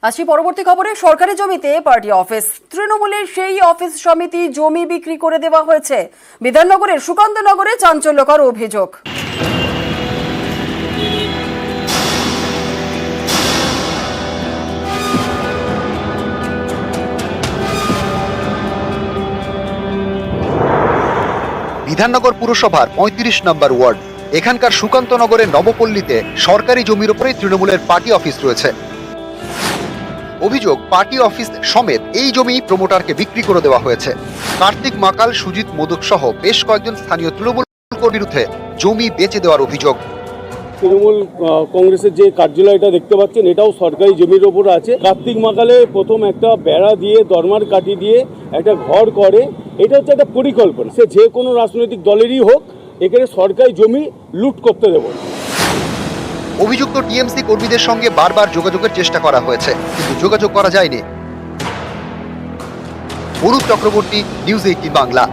আসি পরবর্তী খবরে। সরকারি জমিতে পার্টি অফিস, তৃণমূলের সেই অফিস সমিতি জমি বিক্রি করে দেওয়া হয়েছে। বিধাননগরের সুকান্তনগরে চাঞ্চল্যকর অভিযোগ। বিধাননগর পুরসভার ৩৫ নম্বর ওয়ার্ড, এখানকার সুকান্তনগরের নবপল্লীতে সরকারি জমির উপরে তৃণমূলের পার্টি অফিস রয়েছে। অভিযোগ, পার্টি অফিস সমেত এই জমি প্রমোটারকে বিক্রি করে দেওয়া হয়েছে। কার্তিক মাকাল, সুজিত মোদক সহ বেশ কয়েকজন স্থানীয় তৃণমূল কর্মীর বিরুদ্ধে জমি বেচে দেওয়ার অভিযোগ। তৃণমূল কংগ্রেসের যে কার্যালয়টা দেখতে পাচ্ছেন, এটাও সরকারি জমির ওপর আছে। কার্তিক মাকালে প্রথম একটা বেড়া দিয়ে দরমার কাটি দিয়ে একটা ঘর করে, এটা হচ্ছে একটা পরিকল্পনা। সে যে কোনো রাজনৈতিক দলেরই হোক, এখানে সরকারি জমি লুট করতে দেব। অভিযুক্ত টিএমসি কর্মীদের সঙ্গে বারবার যোগাযোগের চেষ্টা করা হয়েছে, কিন্তু যোগাযোগ করা যায়নি। অনুপ চক্রবর্তী, নিউজ 18 বাংলা।